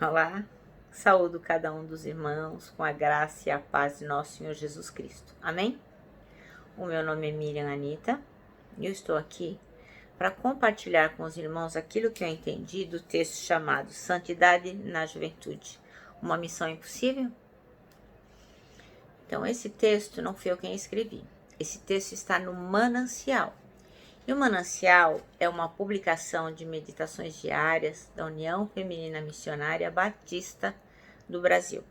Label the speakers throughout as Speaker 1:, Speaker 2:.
Speaker 1: Olá, saúdo cada um dos irmãos com a graça e a paz de nosso Senhor Jesus Cristo. Amém? O meu nome é Miriam Anita e eu estou aqui para compartilhar com os irmãos aquilo que eu entendi do texto chamado Santidade na Juventude, uma missão impossível? Então, esse texto não fui eu quem escrevi. Esse texto está no Manancial. E o Manancial é uma publicação de meditações diárias da União Feminina Missionária Batista do Brasil.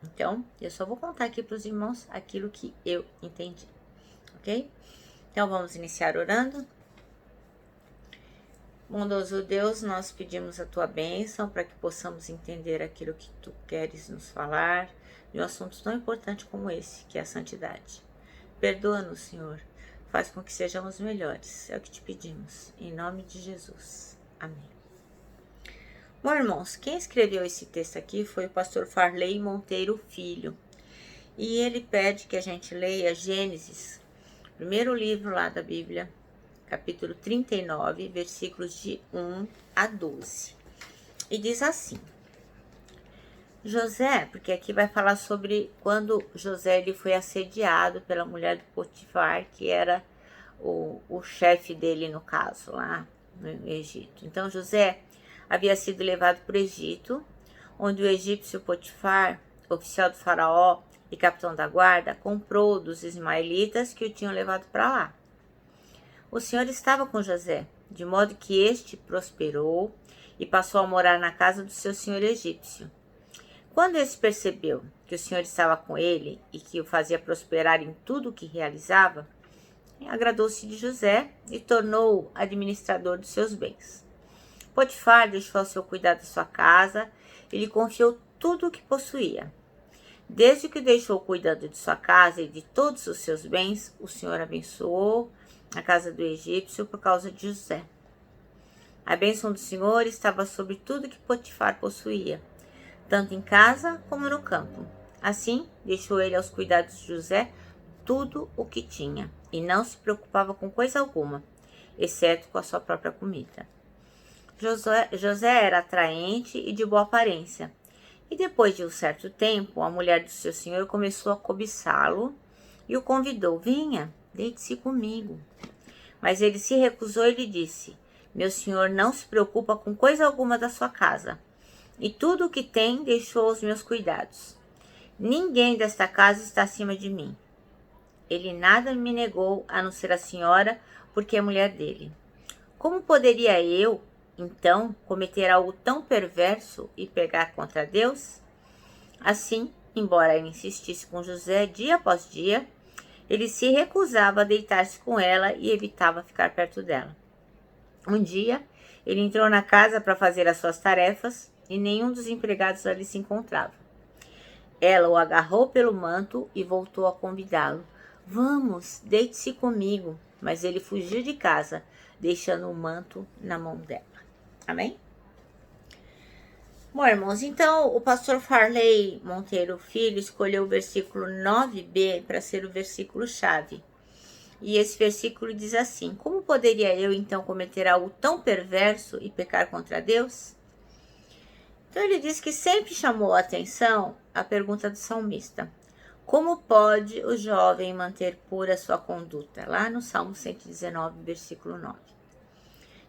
Speaker 1: Então, eu só vou contar aqui para os irmãos aquilo que eu entendi, ok? Então, vamos iniciar orando. Bondoso Deus, nós pedimos a Tua bênção para que possamos entender aquilo que Tu queres nos falar de um assunto tão importante como esse, que é a santidade. Perdoa-nos, Senhor. Faz com que sejamos melhores. É o que te pedimos. Em nome de Jesus. Amém. Bom, irmãos, quem escreveu esse texto aqui foi o pastor Farley Monteiro Filho. E ele pede que a gente leia Gênesis, primeiro livro lá da Bíblia, capítulo 39, versículos de 1 a 12. E diz assim: José, porque aqui vai falar sobre quando José ele foi assediado pela mulher do Potifar, que era o chefe dele no caso, lá no Egito. Então José havia sido levado para o Egito, onde o egípcio Potifar, oficial do faraó e capitão da guarda, comprou dos ismaelitas que o tinham levado para lá. O Senhor estava com José, de modo que este prosperou e passou a morar na casa do seu senhor egípcio. Quando este percebeu que o Senhor estava com ele e que o fazia prosperar em tudo o que realizava, agradou-se de José e tornou-o administrador dos seus bens. Potifar deixou ao seu cuidado a sua casa e lhe confiou tudo o que possuía. Desde que o deixou cuidando de sua casa e de todos os seus bens, o Senhor abençoou a casa do egípcio por causa de José. A bênção do Senhor estava sobre tudo que Potifar possuía, tanto em casa como no campo. Assim, deixou ele aos cuidados de José tudo o que tinha, e não se preocupava com coisa alguma, exceto com a sua própria comida. José era atraente e de boa aparência, e depois de um certo tempo, a mulher do seu senhor começou a cobiçá-lo e o convidou: venha, deite-se comigo. Mas ele se recusou e lhe disse: meu senhor não se preocupa com coisa alguma da sua casa, e tudo o que tem deixou aos meus cuidados. Ninguém desta casa está acima de mim. Ele nada me negou, a não ser a senhora, porque é mulher dele. Como poderia eu, então, cometer algo tão perverso e pecar contra Deus? Assim, embora ele insistisse com José dia após dia, ele se recusava a deitar-se com ela e evitava ficar perto dela. Um dia, ele entrou na casa para fazer as suas tarefas e nenhum dos empregados ali se encontrava. Ela o agarrou pelo manto e voltou a convidá-lo: vamos, deite-se comigo. Mas ele fugiu de casa, deixando o manto na mão dela. Amém? Bom, irmãos, então o pastor Farley Monteiro Filho escolheu o versículo 9b para ser o versículo-chave. E esse versículo diz assim: como poderia eu então cometer algo tão perverso e pecar contra Deus? Então ele diz que sempre chamou a atenção a pergunta do salmista: como pode o jovem manter pura sua conduta? Lá no Salmo 119, versículo 9.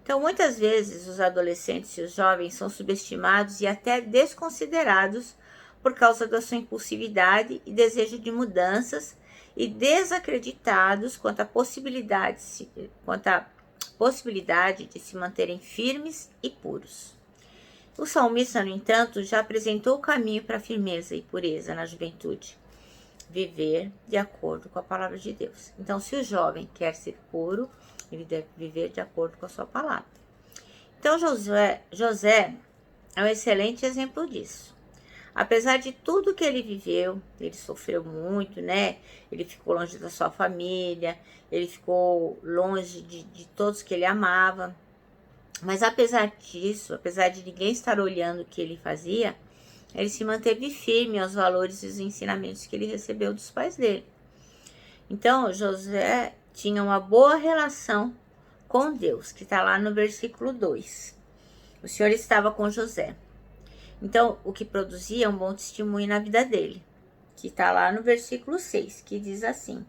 Speaker 1: Então, muitas vezes, os adolescentes e os jovens são subestimados e até desconsiderados por causa da sua impulsividade e desejo de mudanças e desacreditados quanto à possibilidade de se manterem firmes e puros. O salmista, no entanto, já apresentou o caminho para a firmeza e pureza na juventude: viver de acordo com a palavra de Deus. Então, se o jovem quer ser puro, ele deve viver de acordo com a sua palavra. Então, José é um excelente exemplo disso. Apesar de tudo que ele viveu, ele sofreu muito, né? Ele ficou longe da sua família, ele ficou longe de todos que ele amava. Mas apesar disso, apesar de ninguém estar olhando o que ele fazia, ele se manteve firme aos valores e os ensinamentos que ele recebeu dos pais dele. Então, José tinha uma boa relação com Deus, que está lá no versículo 2. O Senhor estava com José. Então, o que produzia um bom testemunho na vida dele, que está lá no versículo 6, que diz assim: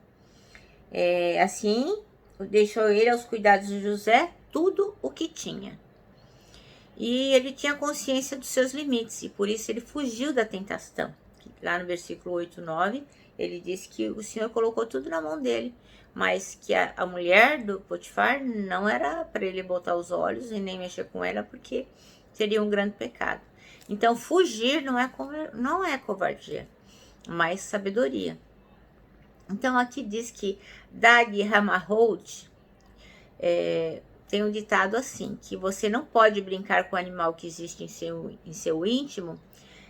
Speaker 1: assim deixou ele aos cuidados de José tudo o que tinha. E ele tinha consciência dos seus limites, e por isso ele fugiu da tentação. Lá no versículo 8, 9, ele disse que o Senhor colocou tudo na mão dele, mas que a mulher do Potifar não era para ele botar os olhos e nem mexer com ela, porque seria um grande pecado. Então, fugir não é covardia, mas sabedoria. Então, aqui diz que Dag Hammarskjöld tem um ditado assim, que você não pode brincar com o animal que existe em seu íntimo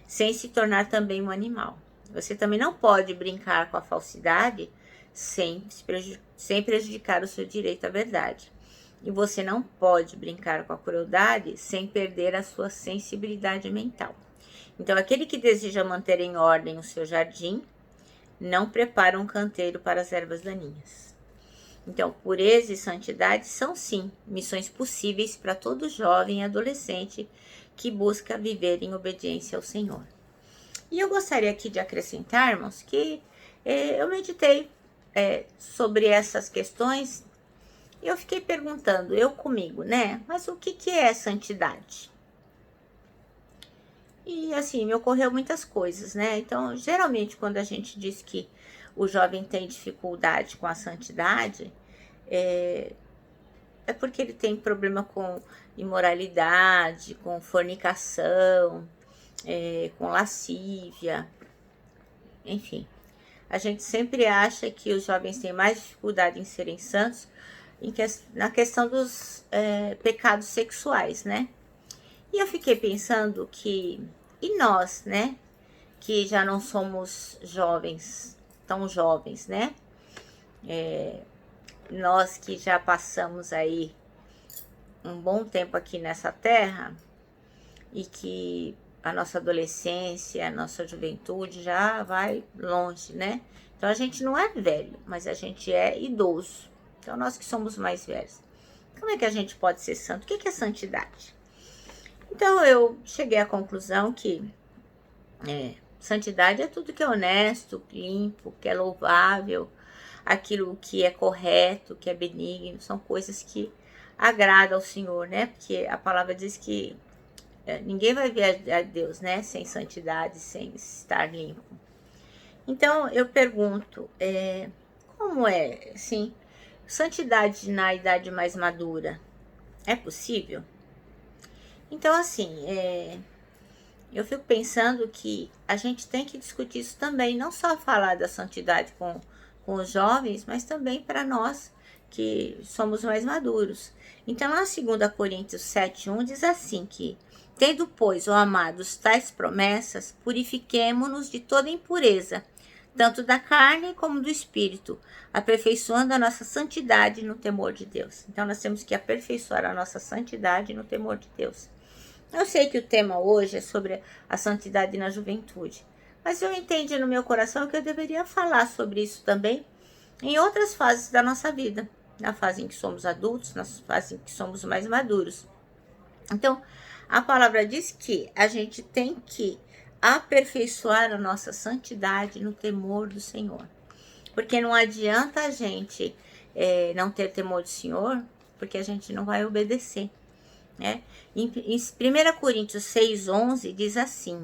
Speaker 1: sem se tornar também um animal. Você também não pode brincar com a falsidade sem prejudicar o seu direito à verdade. E você não pode brincar com a crueldade sem perder a sua sensibilidade mental. Então, aquele que deseja manter em ordem o seu jardim, não prepara um canteiro para as ervas daninhas. Então, pureza e santidade são, sim, missões possíveis para todo jovem e adolescente que busca viver em obediência ao Senhor. E eu gostaria aqui de acrescentarmos que eu meditei sobre essas questões e eu fiquei perguntando, eu comigo, né? Mas o que é santidade? E assim, me ocorreu muitas coisas, né? Então, geralmente, quando a gente diz que o jovem tem dificuldade com a santidade, é porque ele tem problema com imoralidade, com fornicação, com lascívia, enfim. A gente sempre acha que os jovens têm mais dificuldade em serem santos na questão dos pecados sexuais, né? E eu fiquei pensando que, e nós, né, que já não somos jovens, tão jovens, né? Nós que já passamos aí um bom tempo aqui nessa terra e que a nossa adolescência, a nossa juventude já vai longe, né? Então a gente não é velho, mas a gente é idoso. Então nós que somos mais velhos. Como é que a gente pode ser santo? O que é santidade? Então eu cheguei à conclusão que santidade é tudo que é honesto, limpo, que é louvável, aquilo que é correto, que é benigno, são coisas que agradam ao Senhor, né? Porque a palavra diz que ninguém vai ver a Deus, né? Sem santidade, sem estar limpo. Então eu pergunto, como é, assim, santidade na idade mais madura? É possível? Então, assim, eu fico pensando que a gente tem que discutir isso também, não só falar da santidade com os jovens, mas também para nós que somos mais maduros. Então, lá em 2 Coríntios 7:1 diz assim que, tendo, pois, ó amados, tais promessas, purifiquemo-nos de toda impureza, tanto da carne como do espírito, aperfeiçoando a nossa santidade no temor de Deus. Então, nós temos que aperfeiçoar a nossa santidade no temor de Deus. Eu sei que o tema hoje é sobre a santidade na juventude, mas eu entendi no meu coração que eu deveria falar sobre isso também em outras fases da nossa vida, na fase em que somos adultos, na fase em que somos mais maduros. Então, a palavra diz que a gente tem que aperfeiçoar a nossa santidade no temor do Senhor, porque não adianta a gente não ter temor do Senhor, porque a gente não vai obedecer. Em 1 Coríntios 6:11 diz assim,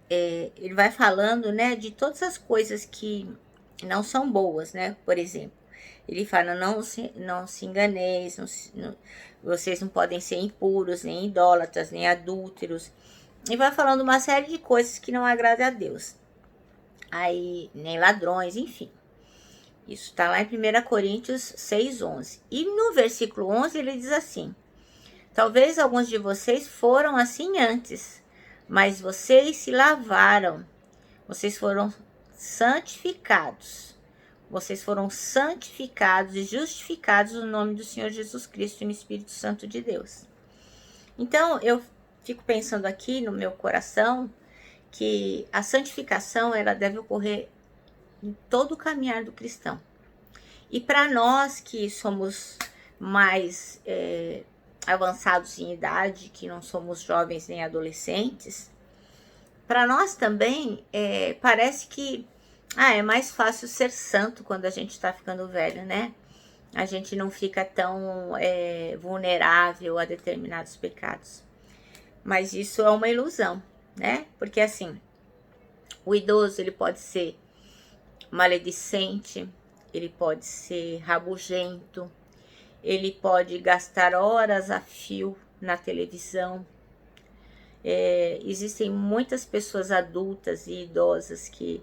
Speaker 1: ele vai falando, né, de todas as coisas que não são boas, né? Por exemplo, ele fala, não se enganeis, vocês não podem ser impuros, nem idólatras, nem adúlteros, e vai falando uma série de coisas que não agradam a Deus, aí nem ladrões, enfim. Isso está lá em 1 Coríntios 6:11. E no versículo 11 ele diz assim: talvez alguns de vocês foram assim antes, mas vocês se lavaram, vocês foram santificados. Vocês foram santificados e justificados no nome do Senhor Jesus Cristo e no Espírito Santo de Deus. Então, eu fico pensando aqui no meu coração que a santificação ela deve ocorrer em todo o caminhar do cristão. E para nós que somos mais avançados em idade, que não somos jovens nem adolescentes, para nós também parece que é mais fácil ser santo quando a gente está ficando velho, né? A gente não fica tão vulnerável a determinados pecados. Mas isso é uma ilusão, né? Porque assim, o idoso ele pode ser maledicente, ele pode ser rabugento, ele pode gastar horas a fio na televisão. Existem muitas pessoas adultas e idosas que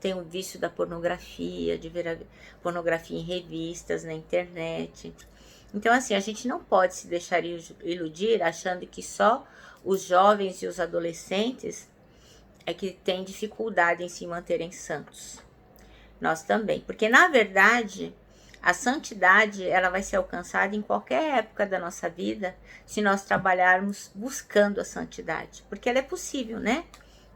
Speaker 1: têm o vício da pornografia, de ver a pornografia em revistas, na internet. Então, assim, a gente não pode se deixar iludir achando que só os jovens e os adolescentes é que têm dificuldade em se manterem santos. Nós também, porque na verdade a santidade ela vai ser alcançada em qualquer época da nossa vida se nós trabalharmos buscando a santidade, porque ela é possível, né?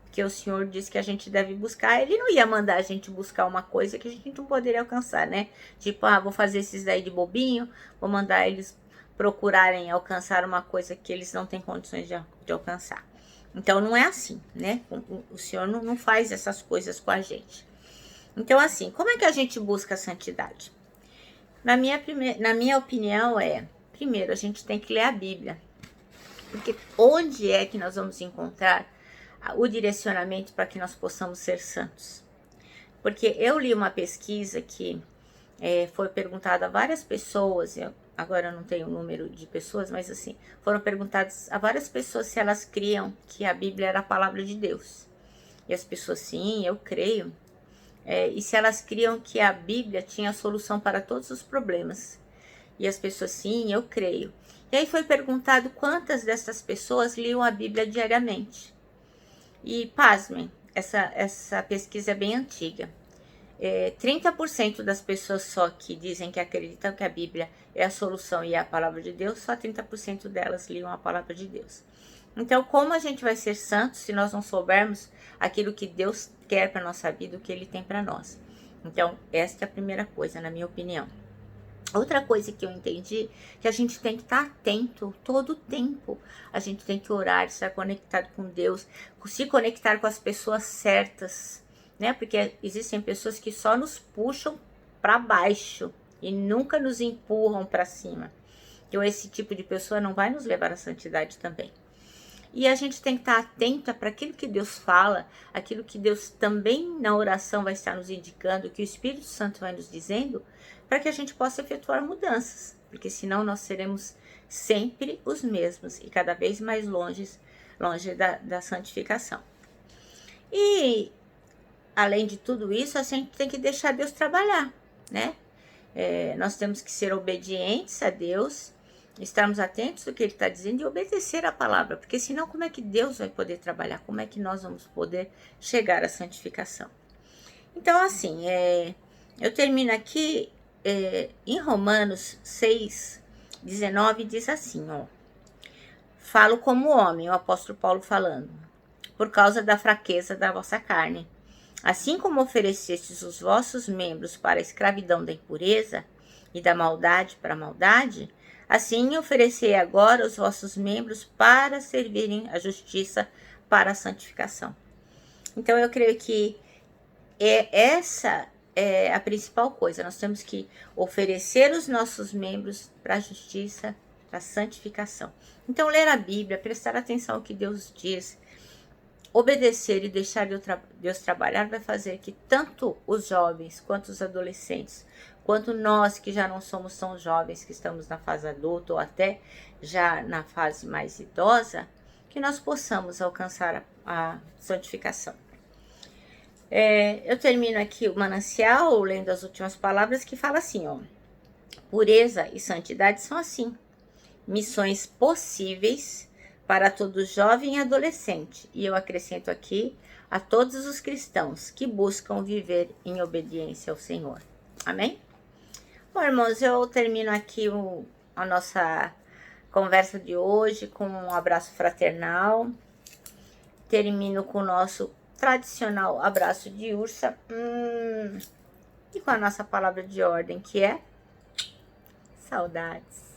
Speaker 1: Porque o Senhor disse que a gente deve buscar, Ele não ia mandar a gente buscar uma coisa que a gente não poderia alcançar, né? Tipo, vou fazer esses daí de bobinho, vou mandar eles procurarem alcançar uma coisa que eles não têm condições de alcançar. Então não é assim, né? O Senhor não faz essas coisas com a gente. Então assim, como é que a gente busca a santidade? Na minha opinião primeiro a gente tem que ler a Bíblia. Porque onde é que nós vamos encontrar o direcionamento para que nós possamos ser santos? Porque eu li uma pesquisa que foi perguntada a várias pessoas, agora eu não tenho o número de pessoas, mas assim, foram perguntadas a várias pessoas se elas criam que a Bíblia era a palavra de Deus. E as pessoas, sim, eu creio. E se elas criam que a Bíblia tinha a solução para todos os problemas. E as pessoas, sim, eu creio. E aí foi perguntado quantas dessas pessoas liam a Bíblia diariamente. E pasmem, essa pesquisa é bem antiga. 30% das pessoas só que dizem que acreditam que a Bíblia é a solução e é a palavra de Deus, só 30% delas liam a palavra de Deus. Então, como a gente vai ser santos se nós não soubermos aquilo que Deus quer para a nossa vida, o que Ele tem para nós? Então, esta é a primeira coisa, na minha opinião. Outra coisa que eu entendi, que a gente tem que estar atento todo o tempo. A gente tem que orar, estar conectado com Deus, se conectar com as pessoas certas, né? Porque existem pessoas que só nos puxam para baixo e nunca nos empurram para cima. Então, esse tipo de pessoa não vai nos levar à santidade também. E a gente tem que estar atenta para aquilo que Deus fala, aquilo que Deus também na oração vai estar nos indicando, que o Espírito Santo vai nos dizendo, para que a gente possa efetuar mudanças, porque senão nós seremos sempre os mesmos e cada vez mais longe da santificação. E, além de tudo isso, a gente tem que deixar Deus trabalhar, né? Nós temos que ser obedientes a Deus, estarmos atentos do que Ele está dizendo e obedecer a palavra, porque senão como é que Deus vai poder trabalhar? Como é que nós vamos poder chegar à santificação? Então, assim, eu termino aqui em Romanos 6:19, diz assim, falo como homem, o apóstolo Paulo falando, por causa da fraqueza da vossa carne. Assim como oferecestes os vossos membros para a escravidão da impureza e da maldade para a maldade, assim oferecei agora os vossos membros para servirem a justiça para a santificação. Então eu creio que essa é a principal coisa. Nós temos que oferecer os nossos membros para a justiça, para a santificação. Então ler a Bíblia, prestar atenção ao que Deus diz, obedecer e deixar Deus trabalhar vai fazer que tanto os jovens quanto os adolescentes, quanto nós que já não somos tão jovens, que estamos na fase adulta ou até já na fase mais idosa, que nós possamos alcançar a santificação. Eu termino aqui o manancial, lendo as últimas palavras, que fala assim, pureza e santidade são assim, missões possíveis para todo jovem e adolescente, e eu acrescento aqui, a todos os cristãos que buscam viver em obediência ao Senhor. Amém? Bom, irmãos, eu termino aqui a nossa conversa de hoje com um abraço fraternal. Termino com o nosso tradicional abraço de ursa. E com a nossa palavra de ordem, que é saudades.